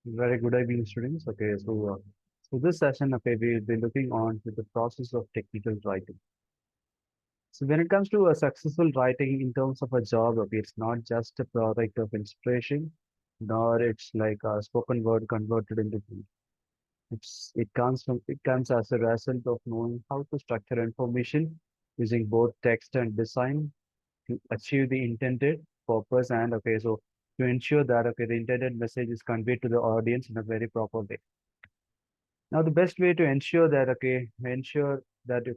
Very good evening, students. So this session, we'll be looking on to the process of technical writing. So when it comes to a successful writing in terms of a job, it's not just a product of inspiration, nor it's like a spoken word converted into print. It comes as a result of knowing how to structure information using both text and design to achieve the intended purpose and to ensure that the intended message is conveyed to the audience in a very proper way. Now, the best way to ensure that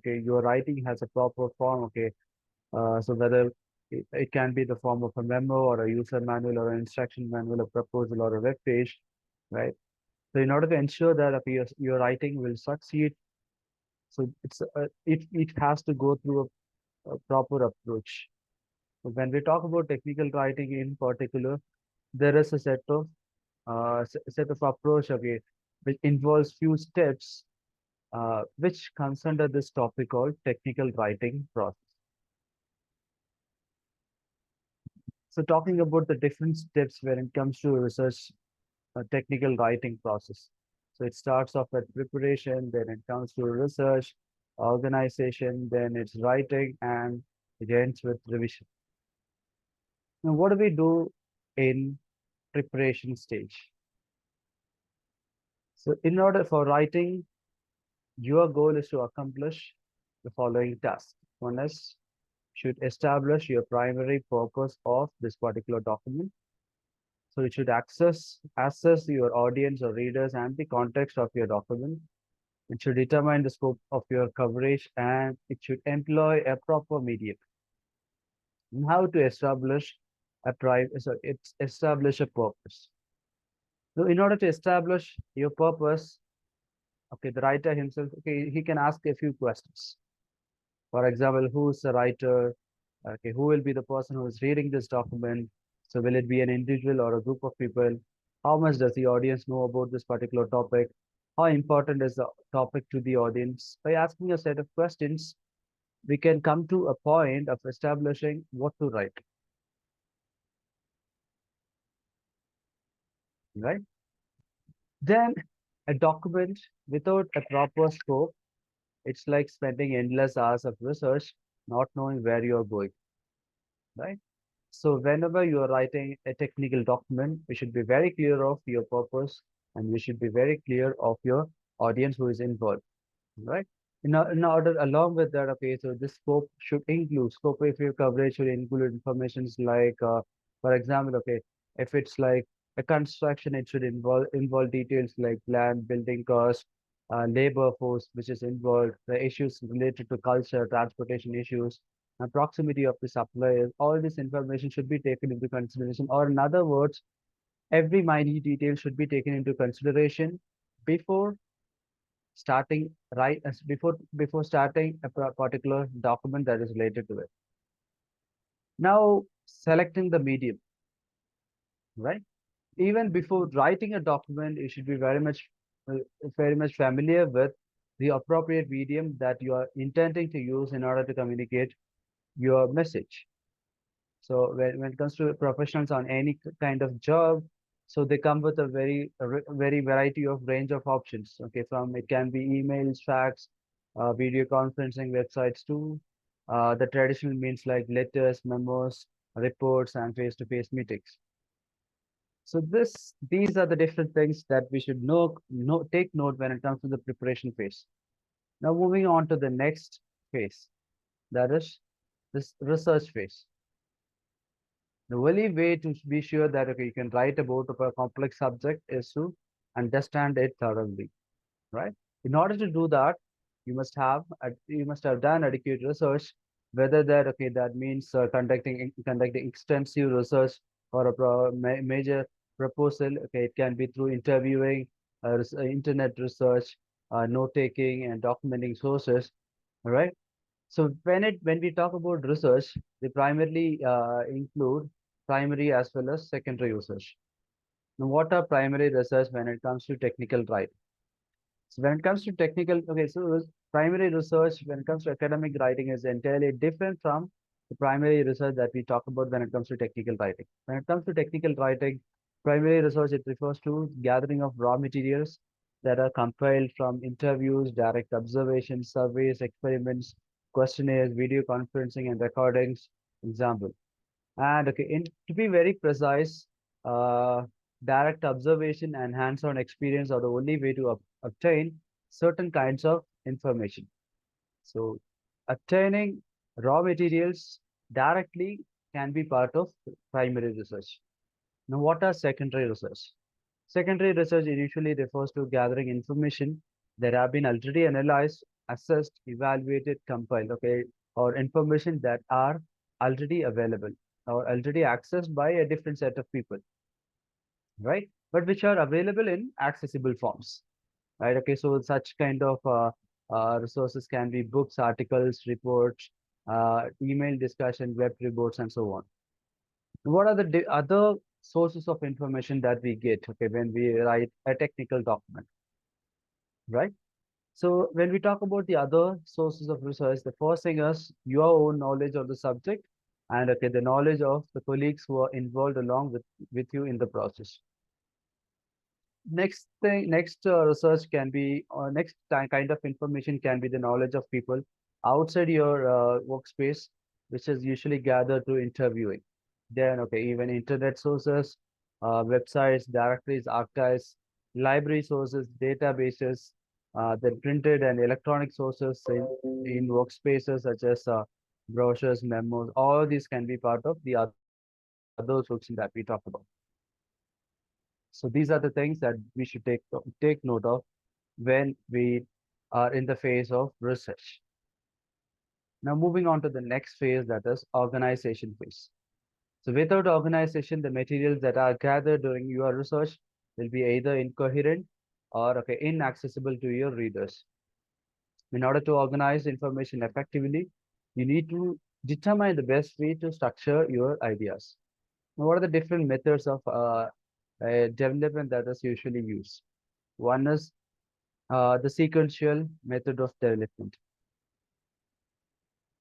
your writing has a proper form, so whether it can be the form of a memo or a user manual or an instruction manual, a proposal or a web page, right? So, in order to ensure that your writing will succeed, so it has to go through a proper approach. So when we talk about technical writing in particular, there is a set of approach, which involves few steps which comes under this topic called technical writing process. So talking about the different steps when it comes to research technical writing process. So it starts off with preparation, then it comes to research, organization, then it's writing, and it ends with revision. Now, what do we do in preparation stage? So in order for writing, your goal is to accomplish the following tasks. One is should establish your primary purpose of this particular document. So it should assess your audience or readers and the context of your document. It should determine the scope of your coverage and it should employ a proper medium. And how to establish establish a purpose. So in order to establish your purpose, the writer himself, he can ask a few questions. For example, who's the writer? Who will be the person who is reading this document? So will it be an individual or a group of people? How much does the audience know about this particular topic? How important is the topic to the audience? By asking a set of questions, we can come to a point of establishing what to write, right? Then a document without a proper scope, it's like spending endless hours of research, not knowing where you're going, right? So whenever you are writing a technical document, we should be very clear of your purpose and we should be very clear of your audience who is involved, right? In order, along with that, so this scope of your coverage should include informations like, for example, if it's like a construction, it should involve details like land, building cost, labor force, which is involved, the issues related to culture, transportation issues, and proximity of the suppliers. All this information should be taken into consideration, or in other words, every minute detail should be taken into consideration before before starting a particular document that is related to it. Now, selecting the medium, right? Even before writing a document, you should be uh, very much familiar with the appropriate medium that you are intending to use in order to communicate your message. So when it comes to professionals on any kind of job, so they come with very variety of range of options. Okay, from it can be emails, fax, video conferencing websites too. The traditional means like letters, memos, reports, and face-to-face meetings. So these are the different things that we should take note when it comes to the preparation phase. Now moving on to the next phase, that is this research phase. The only way to be sure that you can write about a complex subject is to understand it thoroughly, right? In order to do that, you must have done adequate research. Whether that means conducting extensive research or a major proposal. Okay, it can be through interviewing, internet research, note taking, and documenting sources. All right. So when we talk about research, they primarily include primary as well as secondary research. Now, what are primary research when it comes to technical writing? So when it comes to primary research when it comes to academic writing is entirely different from the primary research that we talk about when it comes to technical writing. When it comes to technical writing, Primary research, it refers to gathering of raw materials that are compiled from interviews, direct observations, surveys, experiments, questionnaires, video conferencing, and recordings. Example. And okay, to be very precise, uh, direct observation and hands-on experience are the only way to obtain certain kinds of information. So, obtaining raw materials directly can be part of primary research. Now, what are secondary research? Secondary research initially refers to gathering information that have been already analyzed, assessed, evaluated, compiled, okay, or information that are already available or already accessed by a different set of people, right? But which are available in accessible forms, right? Okay, so such kind of resources can be books, articles, reports, email discussion, web reports, and so on. What are the other sources of information that we get, okay, when we write a technical document, right? So when we talk about the other sources of research, the first thing is your own knowledge of the subject and okay, the knowledge of the colleagues who are involved along with you in the process. Next research can be, or kind of information can be the knowledge of people outside your workspace, which is usually gathered through interviewing. Then, okay, even internet sources, websites, directories, archives, library sources, databases, then printed and electronic sources in workspaces such as brochures, memos, all these can be part of the other sources that we talked about. So these are the things that we should take note of when we are in the phase of research. Now moving on to the next phase, that is organization phase. So without organization, the materials that are gathered during your research will be either incoherent or okay, inaccessible to your readers. In order to organize information effectively, you need to determine the best way to structure your ideas. Now, what are the different methods of development that is usually used? One is the sequential method of development.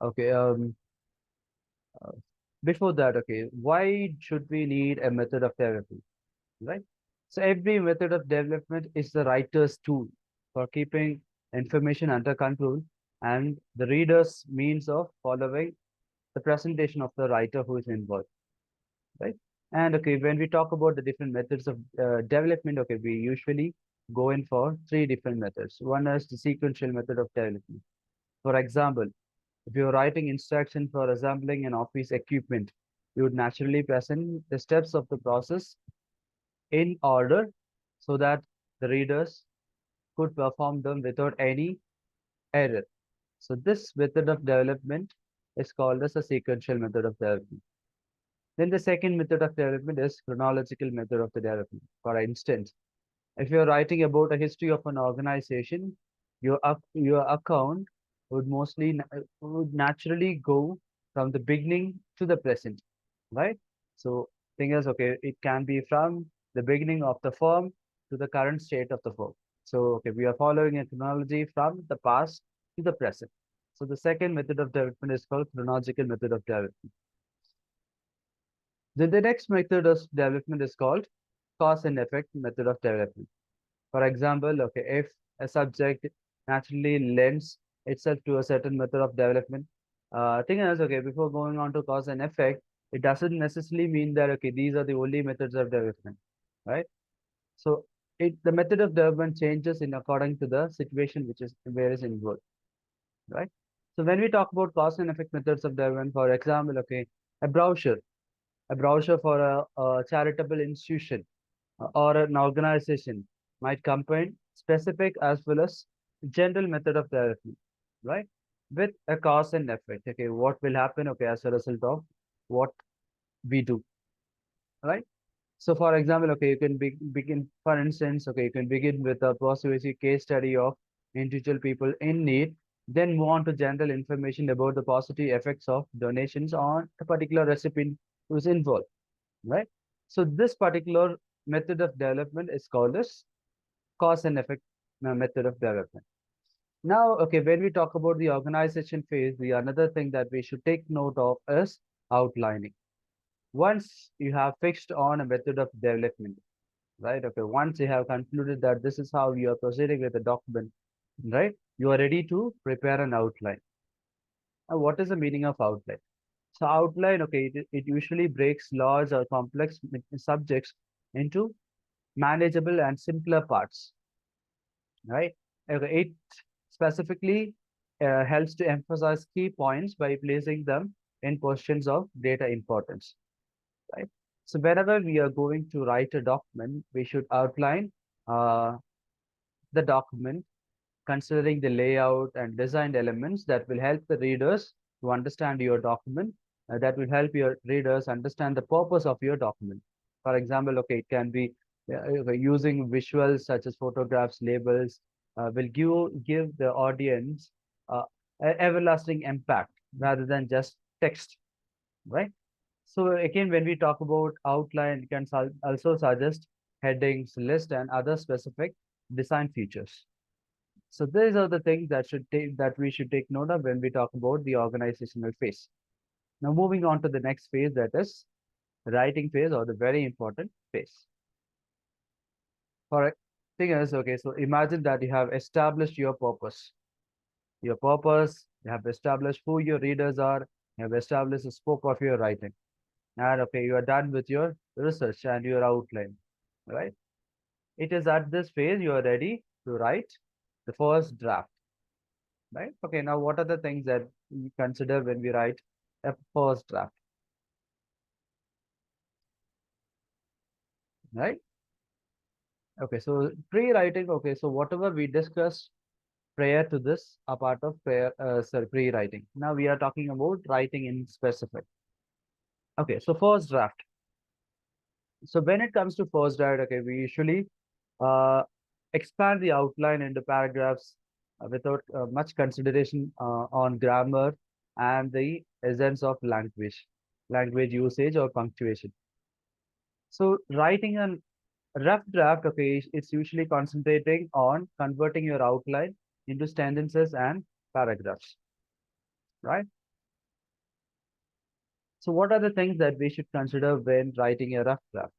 Okay. Uh, Before that, okay, why should we need a method of development, right? So every method of development is the writer's tool for keeping information under control and the reader's means of following the presentation of the writer who is involved, right? And okay, when we talk about the different methods of development, okay, we usually go in for three different methods. One is the sequential method of development. For example, if you're writing instructions for assembling an office equipment, you would naturally present the steps of the process in order so that the readers could perform them without any error. So this method of development is called as a sequential method of development. Then the second method of development is chronological method of the development. For instance, if you're writing about a history of an organization, your account would would naturally go from the beginning to the present, right? So thing is, okay, it can be from the beginning of the firm to the current state of the firm. So okay, we are following a chronology from the past to the present. So the second method of development is called chronological method of development. Then the next method of development is called cause and effect method of development. For example, okay, if a subject naturally lends itself to a certain method of development, thing is, okay, before going on to cause and effect, it doesn't necessarily mean that, okay, these are the only methods of development, right? So the method of development changes in according to the situation which is where is involved, right? So when we talk about cause and effect methods of development, for example, okay, a brochure, a brochure for a charitable institution or an organization might combine specific as well as general method of development, right? With a cause and effect. Okay, what will happen? Okay, as a result of what we do, right? So, for example, okay, you can begin, for instance, okay, you can begin with a persuasive case study of individual people in need, then move on to general information about the positive effects of donations on a particular recipient who's involved, right? So, this particular method of development is called as cause and effect method of development. Now, okay, when we talk about the organization phase, the another thing that we should take note of is outlining. Once you have fixed on a method of development, right? Okay, once you have concluded that this is how you are proceeding with the document, right? You are ready to prepare an outline. Now, what is the meaning of outline? So outline, okay, it usually breaks large or complex subjects into manageable and simpler parts, right? Okay, it specifically helps to emphasize key points by placing them in positions of greater importance, right? So whenever we are going to write a document, we should outline uh, the document considering the layout and design elements that will help the readers to understand your document, that will help your readers understand the purpose of your document. For example, okay, it can be using visuals such as photographs, labels, will give the audience uh, everlasting impact rather than just text, right? So again, when we talk about outline, it can also suggest headings, list, and other specific design features. So these are the things that we should take note of when we talk about the organizational phase. Now moving on to the next phase, that is writing phase, or the very important phase. For thing is, okay, so imagine that you have established your purpose. Your purpose, you have established who your readers are, you have established the scope of your writing. And okay, you are done with your research and your outline, right? It is at this phase you are ready to write the first draft. Right? Okay, now what are the things that we consider when we write a first draft, right? Okay, so pre-writing, okay, so whatever we discussed prior to this are part of pre-writing. Now we are talking about writing in specific. Okay, so first draft. So when it comes to first draft, okay, we usually uh, expand the outline into paragraphs without much consideration on grammar and the essence of language usage or punctuation. So writing a rough draft, okay, it's usually concentrating on converting your outline into sentences and paragraphs, right? So what are the things that we should consider when writing a rough draft,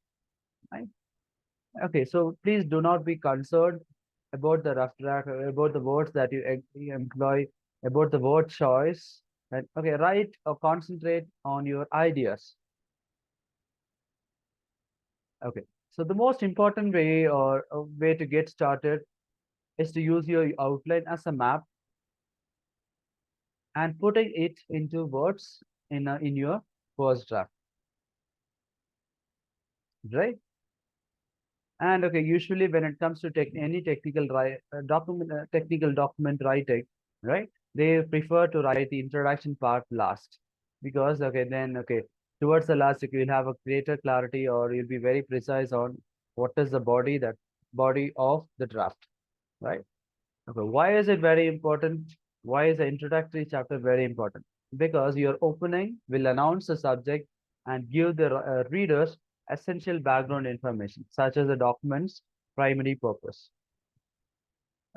right? Okay, so please do not be concerned about the rough draft, about the words that you employ, about the word choice, and okay, write or concentrate on your ideas. Okay, so the most important way or way to get started is to use your outline as a map and putting it into words in your first draft, right? And okay, usually when it comes to any technical document writing, right? They prefer to write the introduction part last because okay, then okay, towards the last you will have a greater clarity or you'll be very precise on what is the body of the draft, right? Okay, why is it very important? Why is the introductory chapter very important? Because your opening will announce the subject and give the readers essential background information, such as the document's primary purpose.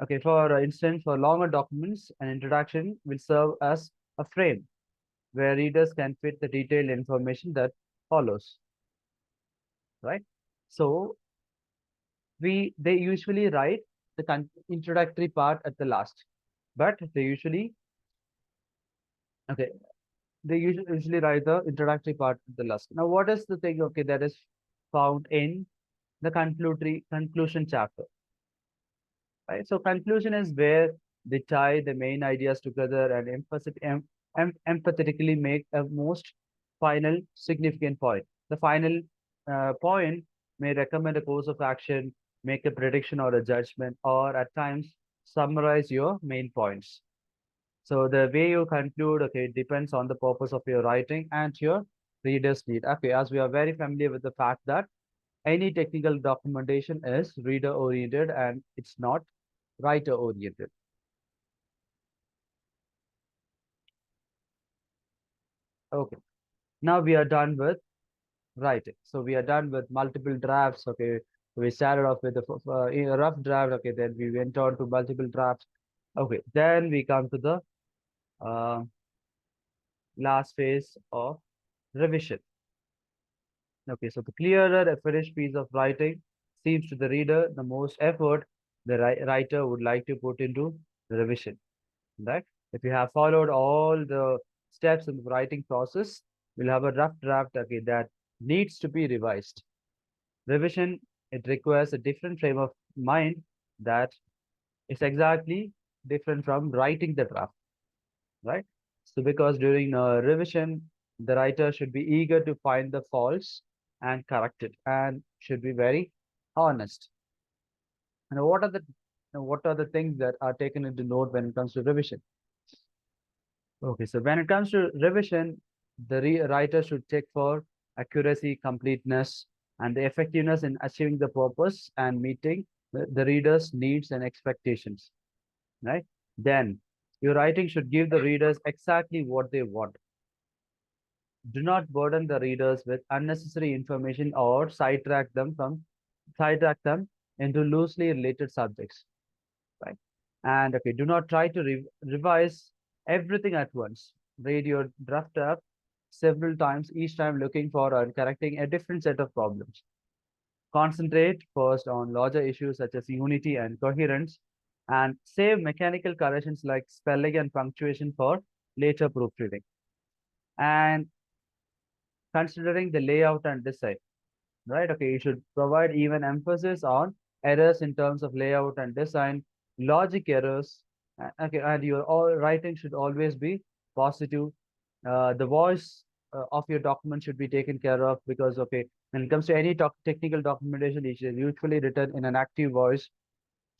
Okay, for instance, for longer documents, an introduction will serve as a frame where readers can fit the detailed information that follows, right? So they usually write the introductory part at the last, but they usually okay they usually write the introductory part at the last. Now, what is the thing, okay, that is found in the conclusion chapter, right? So conclusion is where they tie the main ideas together and empathetically make a most final significant point. The final point may recommend a course of action, make a prediction or a judgment, or at times summarize your main points. So the way you conclude, okay, it depends on the purpose of your writing and your reader's need. Okay, as we are very familiar with the fact that any technical documentation is reader oriented and it's not writer oriented. Okay, now we are done with writing. So we are done with multiple drafts. Okay, we started off with a rough draft. Okay, then we went on to multiple drafts. Okay, then we come to the uh, last phase of revision. Okay, so the clearer a finished piece of writing seems to the reader, the most effort the writer would like to put into the revision, right? If you have followed all the steps in the writing process, you'll have a rough draft, okay, that needs to be revised. Revision, it requires a different frame of mind that is exactly different from writing the draft, right? So because during revision, the writer should be eager to find the faults and correct it, and should be very honest. And what are the things that are taken into note when it comes to revision? Okay, so when it comes to revision, the writer should check for accuracy, completeness, and the effectiveness in achieving the purpose and meeting the reader's needs and expectations, right? Then your writing should give the readers exactly what they want. Do not burden the readers with unnecessary information or sidetrack them into loosely related subjects, right? And okay, do not try to revise everything at once. Read your draft up several times, each time looking for and correcting a different set of problems. Concentrate first on larger issues such as unity and coherence, and save mechanical corrections like spelling and punctuation for later proofreading. And considering the layout and design, right? Okay, you should provide even emphasis on errors in terms of layout and design, logic errors. Okay, and your all writing should always be positive. The voice of your document should be taken care of because, okay, when it comes to any technical documentation, it is usually written in an active voice.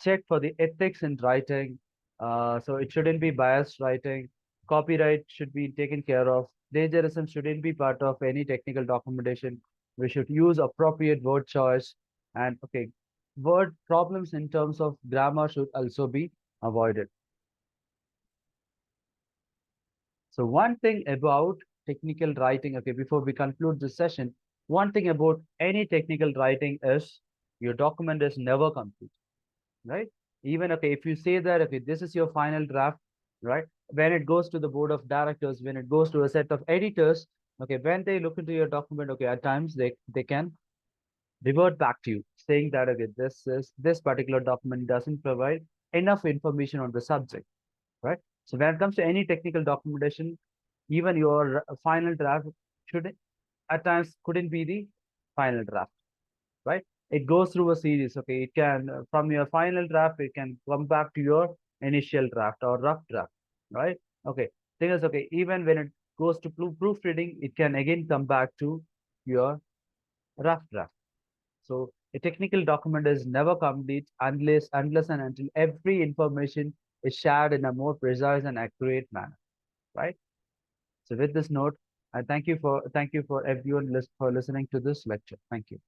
Check for the ethics in writing. So it shouldn't be biased writing. Copyright should be taken care of. Plagiarism shouldn't be part of any technical documentation. We should use appropriate word choice. And okay, word problems in terms of grammar should also be avoided. So one thing about technical writing, okay, before we conclude this session, one thing about any technical writing is your document is never complete, right? Even okay, if you say that okay, this is your final draft, right? When it goes to the board of directors, when it goes to a set of editors, okay, when they look into your document, okay, at times they can revert back to you saying that okay, this particular document doesn't provide enough information on the subject, right? So when it comes to any technical documentation, even your final draft should at times couldn't be the final draft, right? It goes through a series. Okay, it can from your final draft, it can come back to your initial draft or rough draft, right? Okay, thing is okay. Even when it goes to proofreading, it can again come back to your rough draft. So a technical document is never complete unless and until every information is shared in a more precise and accurate manner, right? So with this note, I thank you for everyone for listening to this lecture. Thank you.